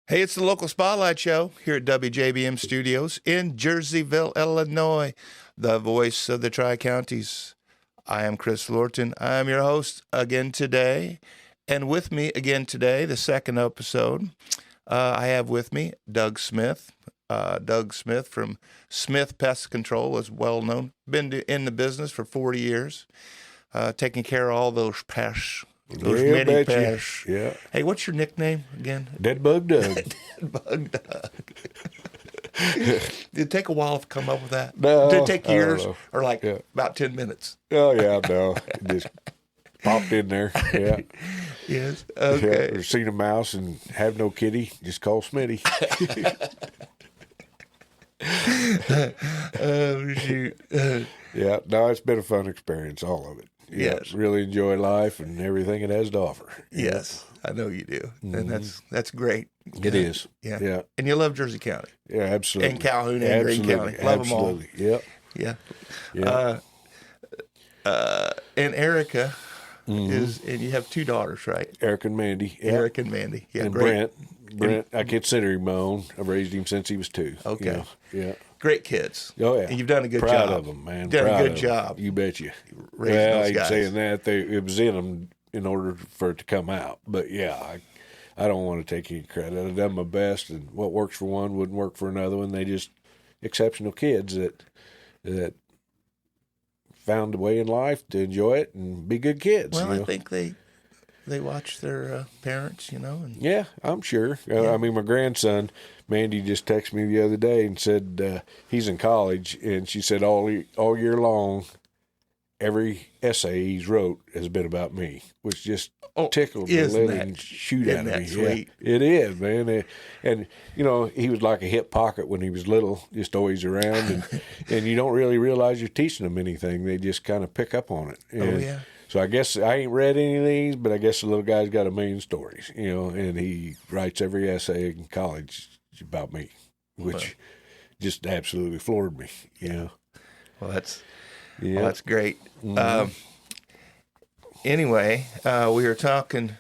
Hey, it's the local spotlight show here at WJBM Studios in Jerseyville, Illinois, the voice of the Tri-Counties. I am Chris Lorton. I am your host again today. And with me again today, the second episode, I have with me Doug Smith. Doug Smith from Smith Pest Control is well known. Been in the business for 40 years, taking care of all those pests. Those many pests. Yeah. Hey, what's your nickname again? Dead Bug Doug. Dead Bug Doug. Did it take a while to come up with that? No. Did it take years or Yeah. about 10 minutes? Oh, yeah, no. It just popped in there. Yeah. Yes. Okay. Yeah, or seen a mouse and have no kitty, just call Smitty. Oh, shoot. Yeah, no, it's been a fun experience, all of it. Yeah, Yes. really enjoy life and everything it has to offer. Yes, I know you do. And that's great. It is. Yeah. Yeah. And you love Jersey County. Yeah, absolutely. And Calhoun and Greene County. Love them all. Absolutely. Yep. Yeah. Yeah. And Erica is, and you have two daughters, right? Eric and Mandy. Yeah. Eric and Mandy. Yeah, and great. Brent, I consider him my own. I've raised him since he was 2. Okay. You know? Yeah. Great kids. Oh, yeah. And you've done a good Proud job. of them, man. Done Proud a good of job. them. You bet you. Raising Well, those I ain't guys. saying that. It was in them in order for it to come out. But, yeah, I don't want to take any credit. I've done my best, and what works for one wouldn't work for another one. They just exceptional kids that found a way in life to enjoy it and be good kids. Well, you know? I think they watch their parents, And Yeah, I'm sure. I mean, my grandson, Mandy, just texted me the other day and said he's in college, and she said all year long, every essay he's wrote has been about me, which just tickled the living shoot out of me. Sweet? Yeah, it is, man. And he was like a hip pocket when he was little, just always around, and you don't really realize you're teaching them anything. They just kind of pick up on it. And yeah. So I guess I ain't read any of these, but I guess the little guy's got a million stories, and he writes every essay in college about me, which just absolutely floored me, Well, that's great. Anyway, we were talking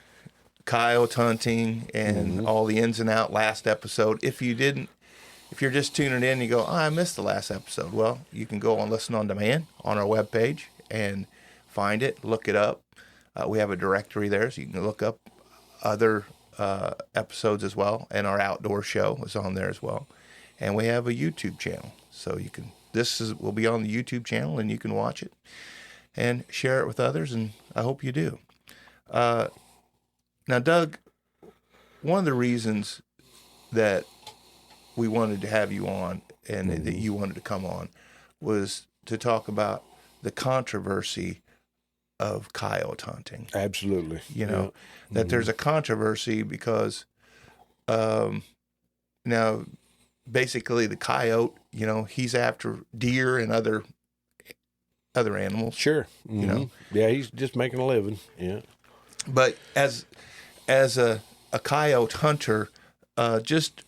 coyote hunting and all the ins and outs last episode. If you're just tuning in and you go, I missed the last episode, well, you can go on Listen on Demand on our webpage and find it, look it up. We have a directory there, so you can look up other episodes as well. And our outdoor show is on there as well. And we have a YouTube channel, so will be on the YouTube channel, and you can watch it and share it with others. And I hope you do. Now, Doug, one of the reasons that we wanted to have you on and that you wanted to come on was to talk about the controversy of coyote hunting. Absolutely. That there's a controversy because now basically the coyote, he's after deer and other animals. Sure. Yeah, he's just making a living. Yeah. But as a coyote hunter, just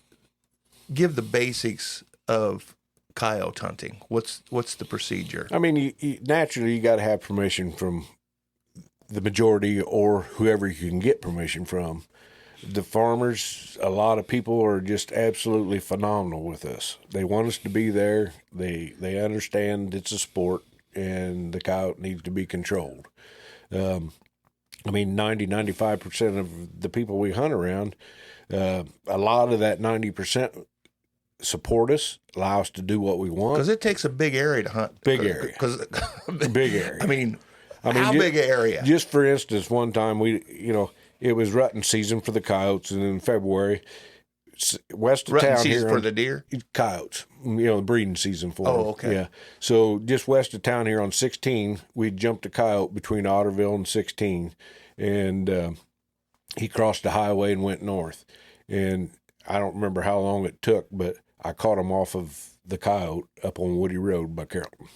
give the basics of coyote hunting. What's the procedure? I mean, naturally you got to have permission from the majority or whoever you can get permission from. The farmers, a lot of people are just absolutely phenomenal with us. They want us to be there. They understand it's a sport and the coyote needs to be controlled. I mean, 95% of the people we hunt around, a lot of that 90% support us, allow us to do what we want. Because it takes a big area to hunt. Big area. Big area. I mean, how big an area? Just for instance, one time it was rutting season for the coyotes, and in February, west of Rutting town season here for the deer? Coyotes, the breeding season for them. Oh, okay. Yeah. So just west of town here on 16, we jumped a coyote between Otterville and 16, and he crossed the highway and went north. And I don't remember how long it took, but I caught him off of the coyote up on Woody Road by Carrollton,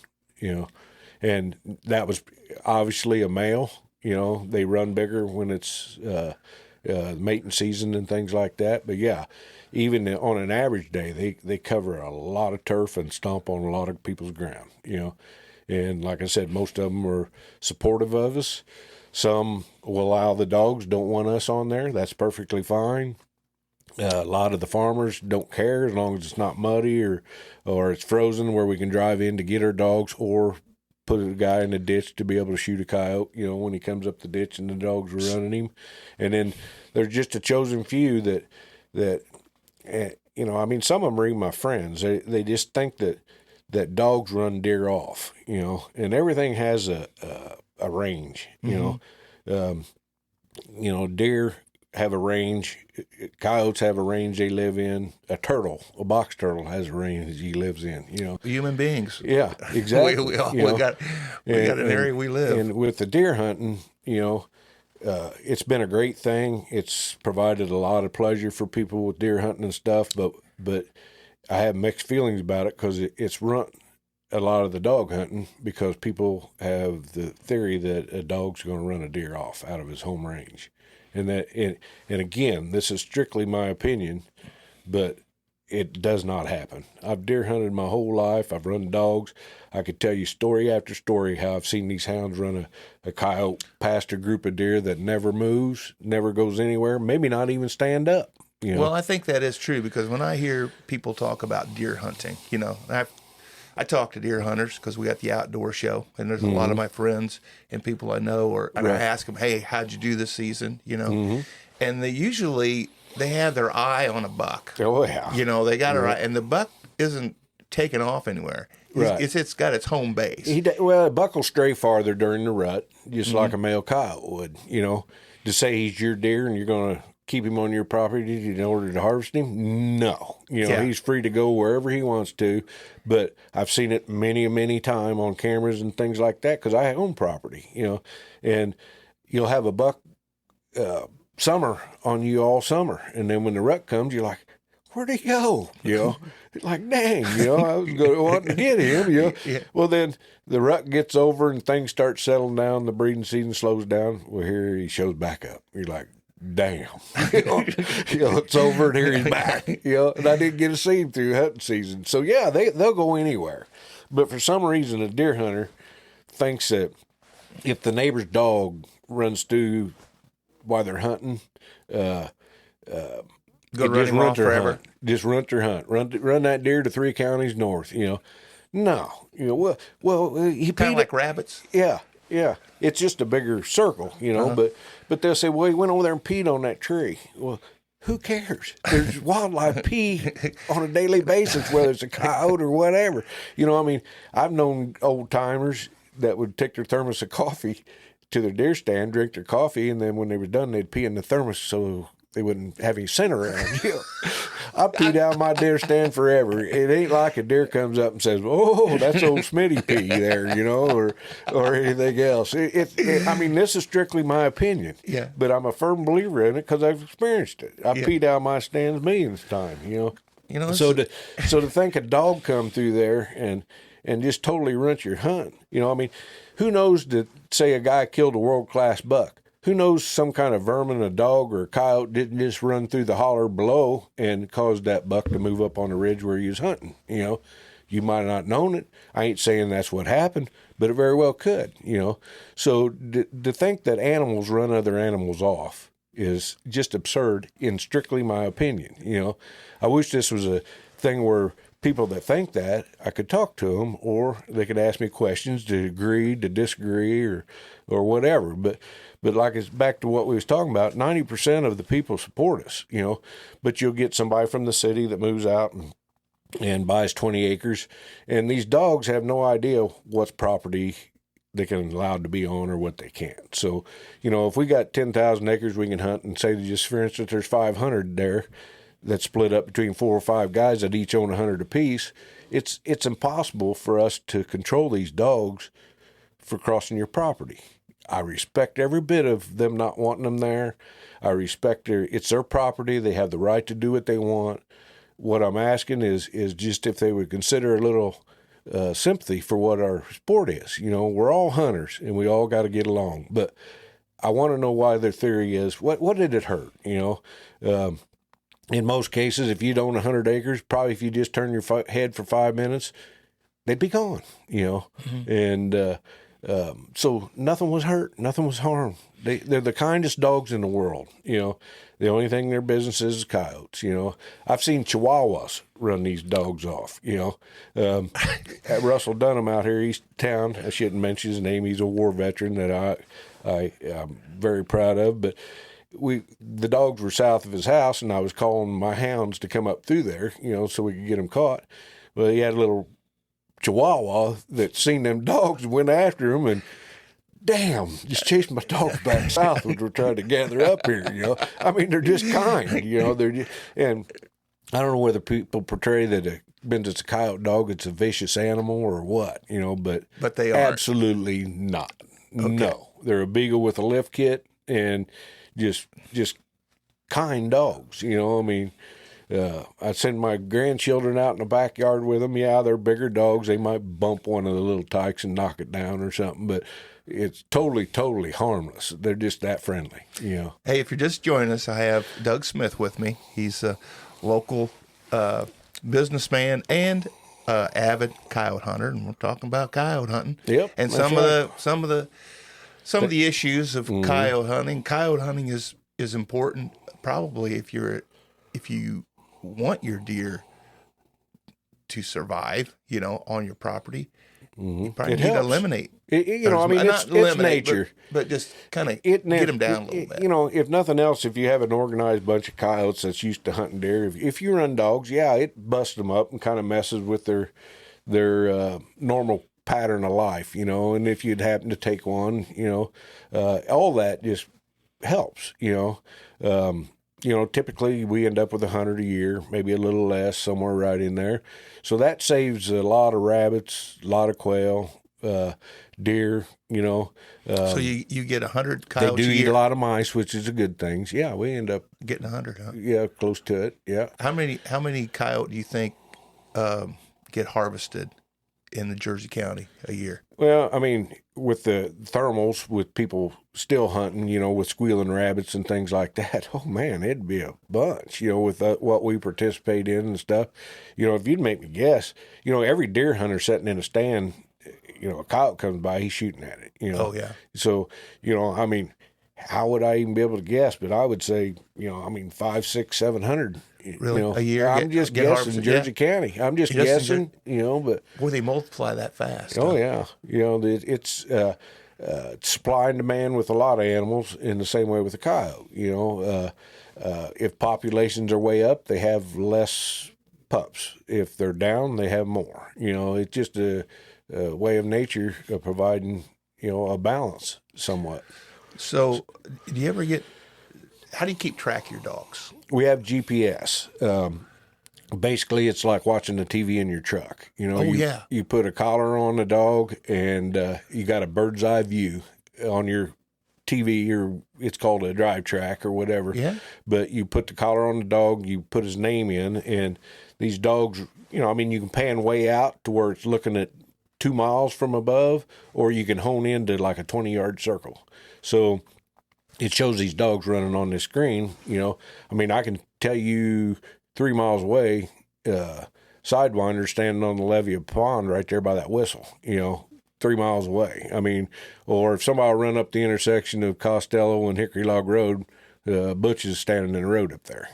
and that was obviously a male. They run bigger when it's mating season and things like that. But yeah, even on an average day, they cover a lot of turf and stomp on a lot of people's ground. And like I said, most of them are supportive of us. Some will allow the dogs, don't want us on there. That's perfectly fine. A lot of the farmers don't care as long as it's not muddy or it's frozen where we can drive in to get our dogs or put a guy in the ditch to be able to shoot a coyote, when he comes up the ditch and the dogs are running him. And then there's just a chosen few that some of them are even my friends. They just think that dogs run deer off, and everything has a range, deer have a range, coyotes have a range they live in, a box turtle has a range he lives in, Human beings. Yeah, exactly. we got an area we live. And with the deer hunting, it's been a great thing. It's provided a lot of pleasure for people with deer hunting and stuff, but I have mixed feelings about it because it's run a lot of the dog hunting because people have the theory that a dog's going to run a deer off out of his home range. And again, this is strictly my opinion, but it does not happen. I've deer hunted my whole life. I've run dogs. I could tell you story after story how I've seen these hounds run a coyote past a group of deer that never moves, never goes anywhere, maybe not even stand up. Well, I think that is true because when I hear people talk about deer hunting, I talk to deer hunters because we got the outdoor show, and there's a lot of my friends and people I know, I ask them, "Hey, how'd you do this season?" And they have their eye on a buck. Oh yeah, they got their eye, and the buck isn't taking off anywhere. It's got its home base. A buck will stray farther during the rut, just like a male coyote would. To say he's your deer and you're going to keep him on your property in order to harvest him? No. He's free to go wherever he wants to, but I've seen it many times on cameras and things like that because I own property, and you'll have a buck summer on you all summer, and then when the rut comes, you're like, where'd he go? Like, dang, I was wanting to get him, Yeah. Well, then the rut gets over and things start settling down, the breeding season slows down. Well, here he shows back up. You're like, damn, it's over and here he's back, and I didn't get to see him through hunting season. So yeah, they'll go anywhere. But for some reason, a deer hunter thinks that if the neighbor's dog runs through while they're hunting, Go run him off forever. Hunt. Just run their hunt. Run that deer to 3 counties north, No. He kind of like rabbits. Yeah. It's just a bigger circle, but they'll say, well, he went over there and peed on that tree. Well, who cares? There's wildlife pee on a daily basis, whether it's a coyote or whatever. I've known old timers that would take their thermos of coffee to their deer stand, drink their coffee, and then when they were done, they'd pee in the thermos so they wouldn't have any scent around. I pee down my deer stand forever. It ain't like a deer comes up and says, "Oh, that's old Smitty pee there," or anything else. This is strictly my opinion. Yeah. But I'm a firm believer in it because I've experienced it. I pee down my stands millions of times. So to think a dog come through there and just totally runt your hunt. Who knows that say a guy killed a world-class buck? Who knows some kind of vermin, a dog or a coyote didn't just run through the holler below and cause that buck to move up on the ridge where he was hunting? You might not have known it. I ain't saying that's what happened, but it very well could, So to think that animals run other animals off is just absurd in strictly my opinion. I wish this was a thing where people that think that, I could talk to them or they could ask me questions to agree, to disagree, or whatever. But like it's back to what we was talking about, 90% of the people support us, but you'll get somebody from the city that moves out and buys 20 acres. And these dogs have no idea what's property they can allowed to be on or what they can't. So, if we got 10,000 acres we can hunt and say just for instance, there's 500 there that's split up between 4 or 5 guys that each own 100 apiece, it's impossible for us to control these dogs for crossing your property. I respect every bit of them not wanting them there. I respect it's their property. They have the right to do what they want. What I'm asking is just if they would consider a little sympathy for what our sport is. We're all hunters and we all got to get along. But I want to know why their theory is, what did it hurt? In most cases, if you'd own 100 acres, probably if you just turn your head for 5 minutes, they'd be gone, And So nothing was hurt, nothing was harmed. They're the kindest dogs in the world. The only thing in their business is coyotes. I've seen Chihuahuas run these dogs off. At Russell Dunham out here east of town, I shouldn't mention his name. He's a war veteran that I'm very proud of. But the dogs were south of his house, and I was calling my hounds to come up through there, so we could get them caught. Well, he had a little Chihuahua that seen them dogs and went after him, and damn, just chased my dogs back south when we're trying to gather up here. I mean, they're just kind. They're just, and I don't know whether people portray that it's a coyote dog, it's a vicious animal or what. But they are absolutely not. Okay. No, they're a beagle with a lift kit and just kind dogs. I send my grandchildren out in the backyard with them. Yeah, they're bigger dogs. They might bump one of the little tykes and knock it down or something, but it's totally, totally harmless. They're just that friendly, Hey, if you're just joining us, I have Doug Smith with me. He's a local businessman and avid coyote hunter, and we're talking about coyote hunting. Yep. And some of the issues of coyote hunting. Coyote hunting is important, probably if you want your deer to survive, on your property. You probably need to eliminate. It's nature. But just kind of get them down a little bit. If nothing else, if you have an organized bunch of coyotes that's used to hunting deer, if you run dogs, it busts them up and kind of messes with their normal pattern of life, and if you'd happen to take one, all that just helps, typically we end up with 100 a year, maybe a little less, somewhere right in there. So that saves a lot of rabbits, a lot of quail, deer, so you get 100 coyotes. They do eat a lot of mice, which is a good thing. Yeah, we end up getting 100, huh? Yeah, close to it, yeah. How many coyote do you think get harvested in the Jersey County a year? Well, with the thermals, with people still hunting, with squealing rabbits and things like that, oh man, it'd be a bunch, with what we participate in and stuff. If you'd make me guess, every deer hunter sitting in a stand, a coyote comes by, he's shooting at it, Oh, yeah. So, how would I even be able to guess? But I would say, 500, 600, 700. Really? A year? I'm just guessing Jersey County. I'm just guessing, but... Boy, they multiply that fast. Oh, yeah. It's supply and demand with a lot of animals in the same way with the coyote. If populations are way up, they have less pups. If they're down, they have more. It's just a way of nature of providing, a balance somewhat. So, how do you keep track of your dogs? We have GPS. Basically, it's like watching the TV in your truck. You put a collar on the dog, and you got a bird's eye view on your TV, or it's called a drive track or whatever. Yeah. But you put the collar on the dog, you put his name in, and these dogs, you can pan way out to where it's looking at 2 miles from above, or you can hone into like a 20-yard circle. So it shows these dogs running on this screen. I can tell you 3 miles away, Sidewinder standing on the levee of a pond right there by that whistle, 3 miles away. Or if somebody will run up the intersection of Costello and Hickory Log Road, Butch is standing in the road up there,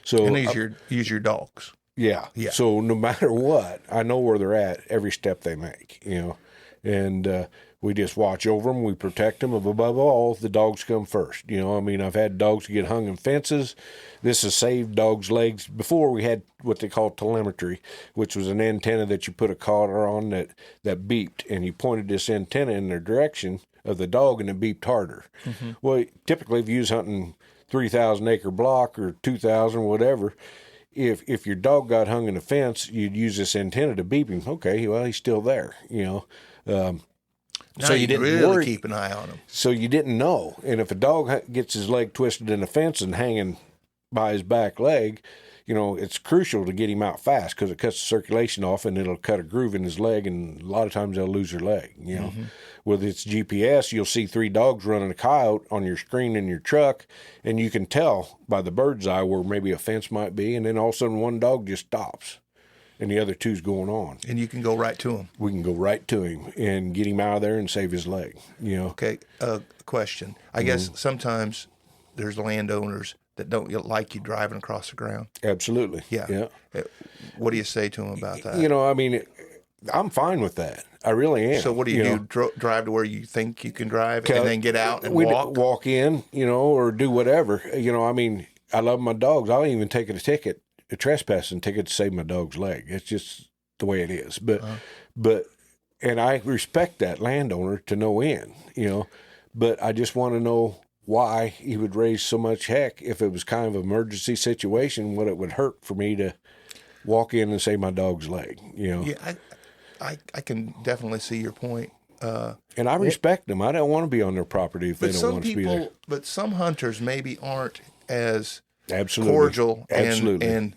So and these your dogs. Yeah. So no matter what, I know where they're at every step they make, and we just watch over them. We protect them. Above all, the dogs come first. I've had dogs get hung in fences. This has saved dogs' legs. Before, we had what they call telemetry, which was an antenna that you put a collar on that beeped, and you pointed this antenna in the direction of the dog, and it beeped harder. Mm-hmm. Well, typically, if you was hunting 3,000-acre block or 2,000, whatever, if your dog got hung in a fence, you'd use this antenna to beep him. Okay, well, he's still there, So you didn't really keep an eye on him. So you didn't know. And if a dog gets his leg twisted in a fence and hanging by his back leg, it's crucial to get him out fast because it cuts the circulation off and it'll cut a groove in his leg, and a lot of times they'll lose their leg. Mm-hmm. With its GPS, you'll see 3 dogs running a coyote on your screen in your truck, and you can tell by the bird's eye where maybe a fence might be, and then all of a sudden one dog just stops. and the other two's going on. And you can go right to him. We can go right to him and get him out of there and save his leg. Okay, question. I guess sometimes there's landowners that don't like you driving across the ground. Absolutely. Yeah. What do you say to them about that? I mean, I'm fine with that. I really am. So what do you do? Drive to where you think you can drive and then get out and walk? Walk in, or do whatever. I mean, I love my dogs. I'll even take a ticket, a trespassing ticket to save my dog's leg. It's just the way it is. But and I respect that landowner to no end, but I just want to know why he would raise so much heck if it was kind of an emergency situation, what it would hurt for me to walk in and save my dog's leg, Yeah, I can definitely see your point. And I respect them. I don't want to be on their property if they don't want to be there. But some hunters maybe aren't as Absolutely. cordial Absolutely. and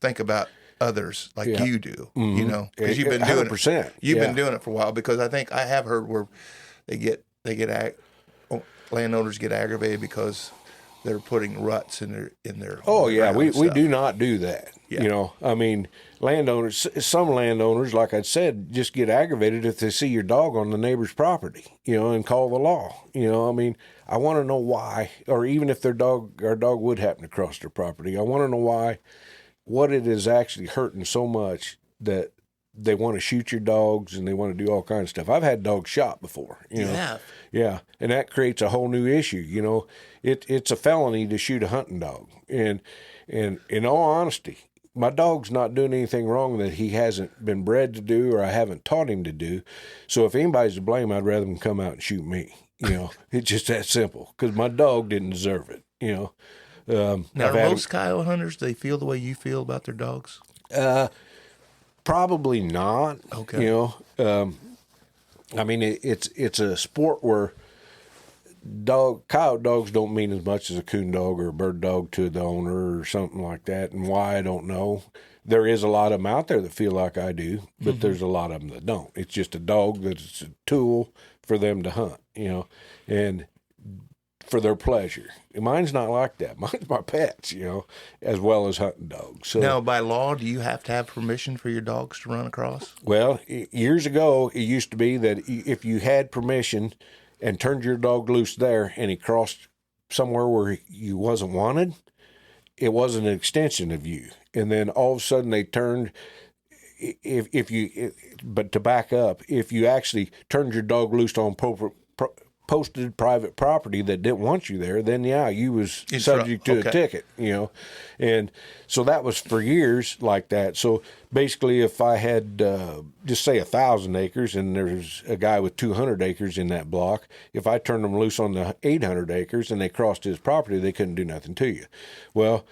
think about others like you do, because you've been 100%. doing it. You've been doing it for a while, because I think I have heard where landowners get aggravated because they're putting ruts in their Oh yeah, we stuff. do not do that. Yeah. I mean, some landowners, like I said, just get aggravated if they see your dog on the neighbor's property, and call the law. I mean, I want to know why, or even if our dog would happen to cross their property, I want to know what it is actually hurting so much that they want to shoot your dogs and they want to do all kinds of stuff. I've had dogs shot before. Yeah, and that creates a whole new issue. It's a felony to shoot a hunting dog, and in all honesty, my dog's not doing anything wrong that he hasn't been bred to do or I haven't taught him to do. So if anybody's to blame, I'd rather him come out and shoot me. It's just that simple, because my dog didn't deserve it. Now, are most coyote hunters, they feel the way you feel about their dogs? Probably not. Okay. I mean, it's a sport where coyote dogs don't mean as much as a coon dog or a bird dog to the owner or something like that. And why, I don't know. There is a lot of them out there that feel like I do, but there's a lot of them that don't. It's just a dog that's a tool for them to hunt, and for their pleasure. Mine's not like that. Mine's my pets, as well as hunting dogs. So now, by law, do you have to have permission for your dogs to run across? Well, years ago, it used to be that if you had permission and turned your dog loose there and he crossed somewhere where you wasn't wanted, it wasn't an extension of you. And then all of a sudden they turned, but to back up, if you actually turned your dog loose on posted private property that didn't want you there, then you was subject to a ticket, and so that was for years like that. So basically, if I had just say 1,000 acres and there's a guy with 200 acres in that block, if I turned them loose on the 800 acres and they crossed his property, they couldn't do nothing to you. Well,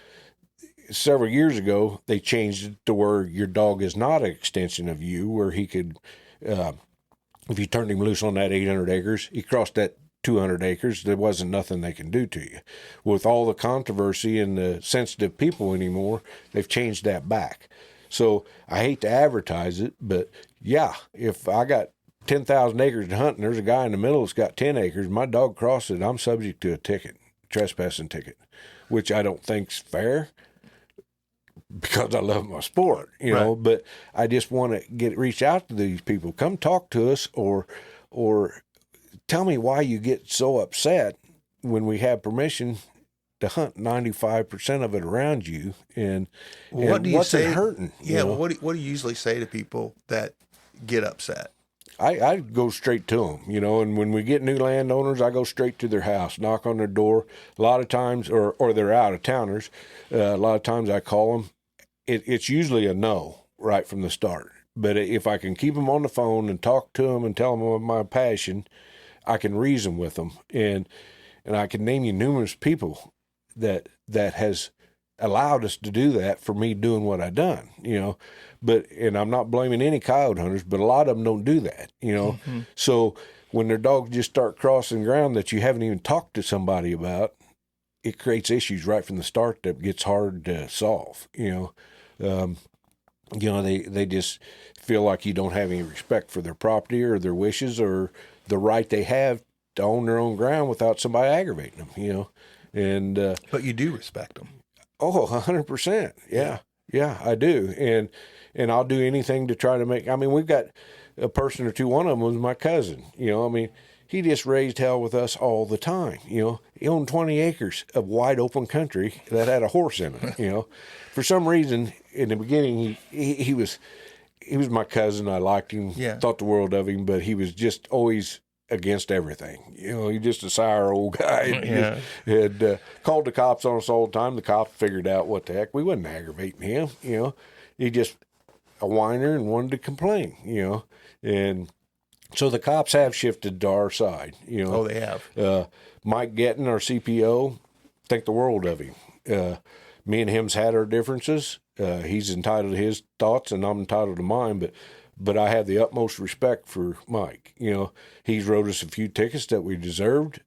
several years ago, they changed it to where your dog is not an extension of you, where he could. If you turned him loose on that 800 acres, he crossed that 200 acres, there wasn't nothing they can do to you. With all the controversy and the sensitive people anymore, they've changed that back. So I hate to advertise it, but if I got 10,000 acres to hunt and there's a guy in the middle that's got 10 acres, my dog crosses it, I'm subject to a trespassing ticket, which I don't think's fair, because I love my sport, Right. But I just want to reach out to these people. Come talk to us, or tell me why you get so upset when we have permission to hunt 95% of it around you, and What do you what's say? it hurting? Yeah, what do you usually say to people that get upset? I go straight to them, and when we get new landowners, I go straight to their house, knock on their door. A lot of times, or they're out of towners, a lot of times I call them. It's usually a no right from the start. But if I can keep them on the phone and talk to them and tell them of my passion, I can reason with them. And I can name you numerous people that has allowed us to do that for me doing what I done, and I'm not blaming any coyote hunters, but a lot of them don't do that, Mm-hmm. So when their dogs just start crossing ground that you haven't even talked to somebody about, it creates issues right from the start that gets hard to solve, they just feel like you don't have any respect for their property or their wishes or the right they have to own their own ground without somebody aggravating them, and But you do respect them. Oh, 100%. Yeah. Yeah, I do. And I'll do anything to try to make, I mean, we've got a person or two. One of them was my cousin, I mean, he just raised hell with us all the time. He owned 20 acres of wide open country that had a horse in it. For some reason in the beginning, he was my cousin. I liked him, thought the world of him, but he was just always against everything. He's just a sour old guy. And he had called the cops on us all the time. The cops figured out what the heck. We wasn't aggravating him. He just a whiner and wanted to complain. And so the cops have shifted to our side. Oh, they have. Mike Gettin, our CPO, think the world of him. Me and him's had our differences. He's entitled to his thoughts, and I'm entitled to mine. But I have the utmost respect for Mike. He's wrote us a few tickets that we deserved.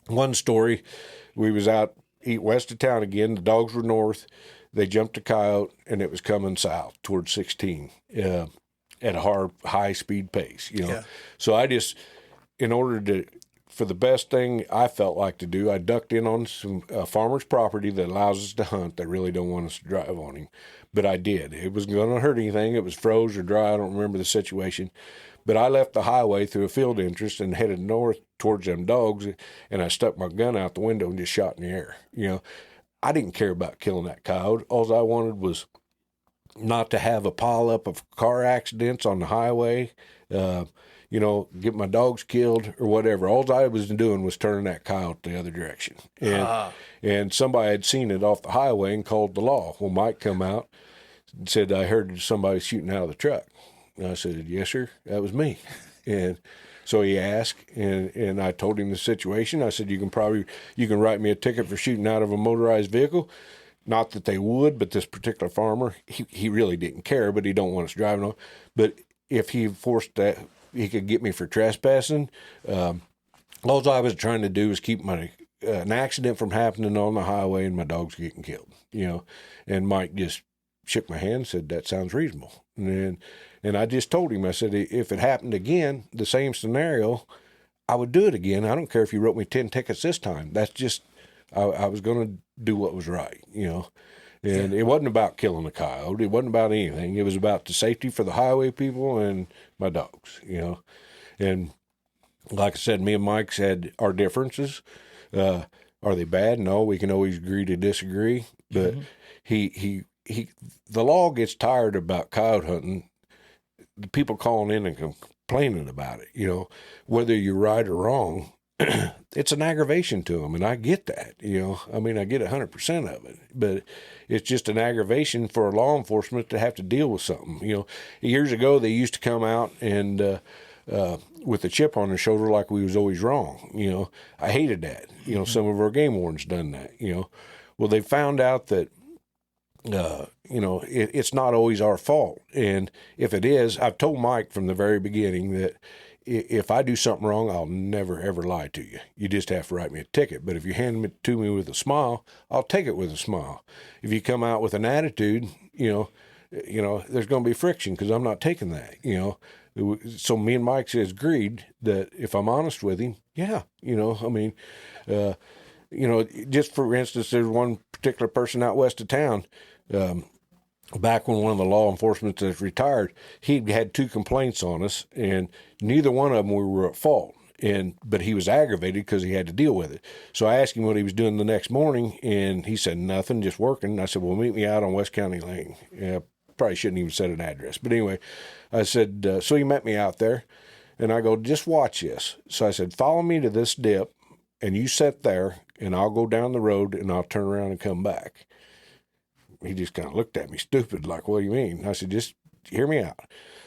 One story, we was out eat west of town again. The dogs were north. They jumped a coyote, and it was coming south towards 16 at a high-speed pace. So I just, in order for the best thing I felt like to do, I ducked in on some farmer's property that allows us to hunt. They really don't want us to drive on him. But I did. It wasn't going to hurt anything. It was froze or dry. I don't remember the situation. But I left the highway through a field interest and headed north towards them dogs, and I stuck my gun out the window and just shot in the air. I didn't care about killing that coyote. All I wanted was not to have a pileup of car accidents on the highway, get my dogs killed or whatever. All I was doing was turning that coyote the other direction. And somebody had seen it off the highway and called the law. Well, Mike come out and said, I heard somebody shooting out of the truck. And I said, yes, sir, that was me. And so he asked, and I told him the situation. I said, you can write me a ticket for shooting out of a motorized vehicle. Not that they would, but this particular farmer, he really didn't care, but he don't want us driving on. But if he forced that, he could get me for trespassing. All I was trying to do was keep an accident from happening on the highway and my dogs getting killed, And Mike just shook my hand and said, that sounds reasonable. And I just told him, I said, if it happened again, the same scenario, I would do it again. I don't care if you wrote me 10 tickets this time. That's just, I was going to do what was right, And it wasn't about killing a coyote. It wasn't about anything. It was about the safety for the highway people and my dogs, And like I said, me and Mike's had our differences. Are they bad? No, we can always agree to disagree. But the law gets tired about coyote hunting. The people calling in and complaining about it, whether you're right or wrong, it's an aggravation to them. And I get that, I get 100% of it, but it's just an aggravation for law enforcement to have to deal with something. Years ago, they used to come out and, with a chip on their shoulder like we was always wrong. I hated that. Some of our game wardens done that. Well, they found out that it's not always our fault. And if it is, I've told Mike from the very beginning that if I do something wrong, I'll never, ever lie to you. You just have to write me a ticket. But if you hand it to me with a smile, I'll take it with a smile. If you come out with an attitude, there's going to be friction because I'm not taking that, So me and Mike has agreed that if I'm honest with him, just for instance, there's one particular person out west of town, back when one of the law enforcement that's retired, he had 2 complaints on us, and neither one of them we were at fault. But he was aggravated because he had to deal with it. So I asked him what he was doing the next morning, and he said nothing, just working. And I said, well, meet me out on West County Lane. Yeah, probably shouldn't even said an address. But anyway, I said, so he met me out there, and I go, just watch this. So I said, follow me to this dip, and you sit there, and I'll go down the road, and I'll turn around and come back. He just kind of looked at me stupid, like, what do you mean? I said, just hear me out.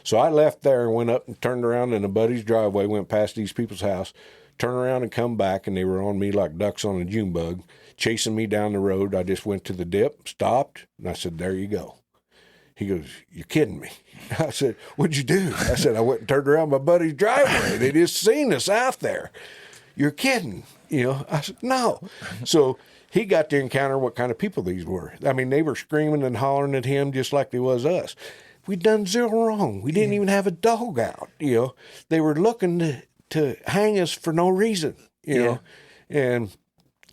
So I left there and went up and turned around in a buddy's driveway, went past these people's house, turned around and come back, and they were on me like ducks on a June bug, chasing me down the road. I just went to the dip, stopped, and I said, there you go. He goes, you're kidding me. I said, what'd you do? I said, I went and turned around my buddy's driveway. They just seen us out there. You're kidding. I said, no. So he got to encounter what kind of people these were. I mean, they were screaming and hollering at him just like they was us. We'd done zero wrong. We didn't even have a dog out. They were looking to hang us for no reason. And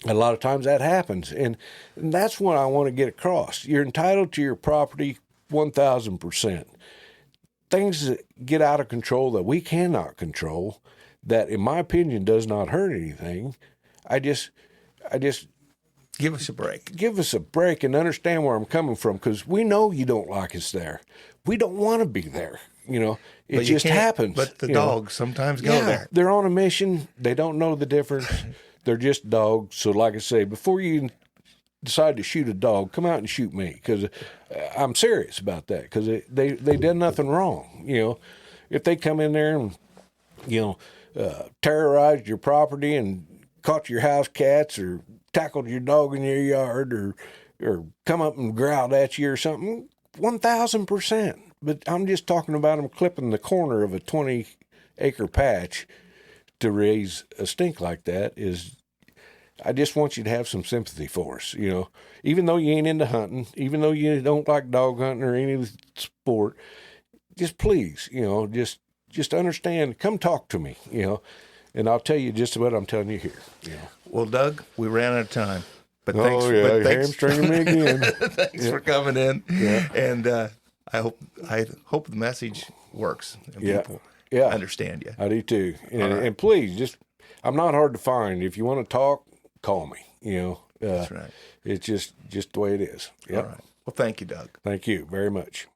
A lot of times that happens, and that's what I want to get across. You're entitled to your property 1,000%. Things that get out of control that we cannot control, that in my opinion does not hurt anything, I just Give us a break. give us a break and understand where I'm coming from, because we know you don't like us there. We don't want to be there. It But you just can't- happens. But the you know. dogs sometimes go there. They're on a mission. They don't know the difference. They're just dogs. So, like I say, before you decide to shoot a dog, come out and shoot me, because I'm serious about that, because they did nothing wrong. If they come in there and terrorized your property and caught your house cats or tackled your dog in your yard or come up and growled at you or something, 1,000%. But I'm just talking about them clipping the corner of a 20-acre patch to raise a stink like that. I just want you to have some sympathy for us, Even though you ain't into hunting, even though you don't like dog hunting or any of the sport, just please, just understand, come talk to me, and I'll tell you just what I'm telling you here. Well, Doug, we ran out of time. But You're hamstringing me again. Thanks for coming in. Yeah. And I hope the message works and people understand you. I do too. And, right. and please, I'm not hard to find. If you want to talk, call me. That's right. It's just the way it is. Yep. All right. Well, thank you, Doug. Thank you very much.